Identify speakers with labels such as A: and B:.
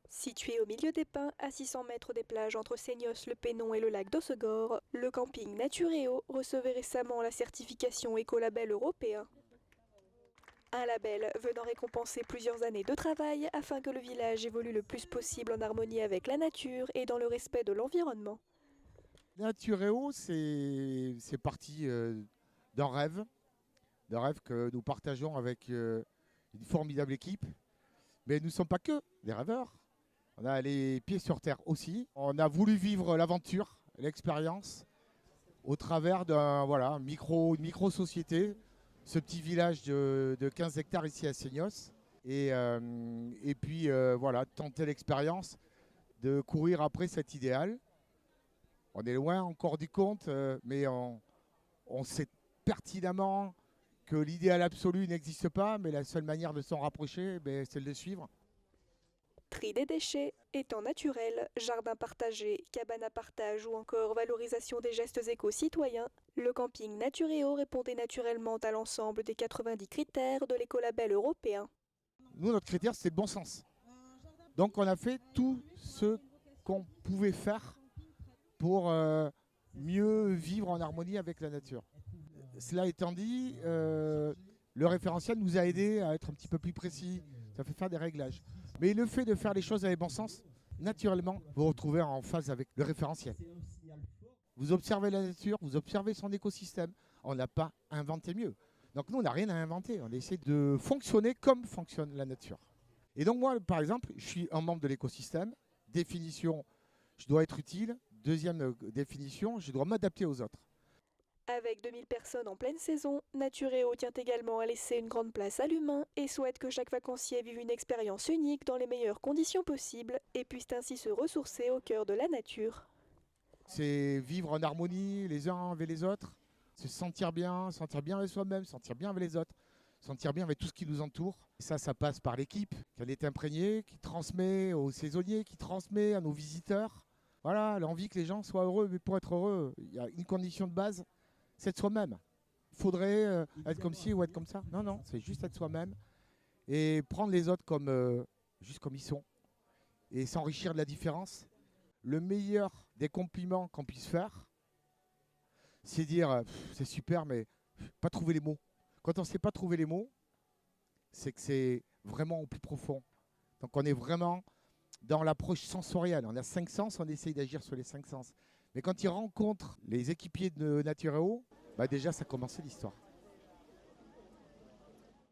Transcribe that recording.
A: Situé au milieu des pins, à 600 mètres des plages entre Seignos, le Pénon et le lac d'Hossegor, le camping Naturéo recevait récemment la certification Écolabel européen. Un label venant récompenser plusieurs années de travail afin que le village évolue le plus possible en harmonie avec la nature et dans le respect de l'environnement.
B: Naturéo, c'est parti d'un rêve que nous partageons avec une formidable équipe. Mais nous ne sommes pas que des rêveurs. On a les pieds sur terre aussi. On a voulu vivre l'aventure, l'expérience, au travers une micro-société, ce petit village de 15 hectares ici à Seignos. Et puis voilà, tenter l'expérience de courir après cet idéal. On est loin encore du compte, mais on sait pertinemment que l'idéal absolu n'existe pas, mais la seule manière de s'en rapprocher, c'est de le suivre.
A: Tri des déchets, étangs naturels, jardins partagés, cabanes à partage ou encore valorisation des gestes éco-citoyens, le camping Naturéo répondait naturellement à l'ensemble des 90 critères de l'écolabel européen.
B: Nous, notre critère, c'est le bon sens. Donc on a fait tout ce qu'on pouvait faire pour mieux vivre en harmonie avec la nature. Cela étant dit, le référentiel nous a aidés à être un petit peu plus précis, ça fait faire des réglages. Mais le fait de faire les choses avec bon sens, naturellement, vous vous retrouvez en phase avec le référentiel. Vous observez la nature, vous observez son écosystème. On n'a pas inventé mieux. Donc nous, on n'a rien à inventer. On essaie de fonctionner comme fonctionne la nature. Et donc moi, par exemple, je suis un membre de l'écosystème. Définition, je dois être utile. Deuxième définition, je dois m'adapter aux autres.
A: Avec 2000 personnes en pleine saison, Naturéo tient également à laisser une grande place à l'humain et souhaite que chaque vacancier vive une expérience unique dans les meilleures conditions possibles et puisse ainsi se ressourcer au cœur de la nature.
B: C'est vivre en harmonie les uns avec les autres, se sentir bien avec soi-même, sentir bien avec les autres, sentir bien avec tout ce qui nous entoure. Et ça passe par l'équipe qui en est imprégnée, qui transmet aux saisonniers, qui transmet à nos visiteurs. Voilà, l'envie que les gens soient heureux, mais pour être heureux, il y a une condition de base, c'est être soi-même. Il faudrait être comme ci ou être comme ça. Non, non, c'est juste être soi-même et prendre les autres juste comme ils sont et s'enrichir de la différence. Le meilleur des compliments qu'on puisse faire, c'est dire c'est super, mais pas trouver les mots. Quand on ne sait pas trouver les mots, c'est que c'est vraiment au plus profond. Donc on est vraiment dans l'approche sensorielle. On a 5 sens, on essaye d'agir sur les 5 sens. Mais quand ils rencontrent les équipiers de Naturéo, déjà ça commençait l'histoire.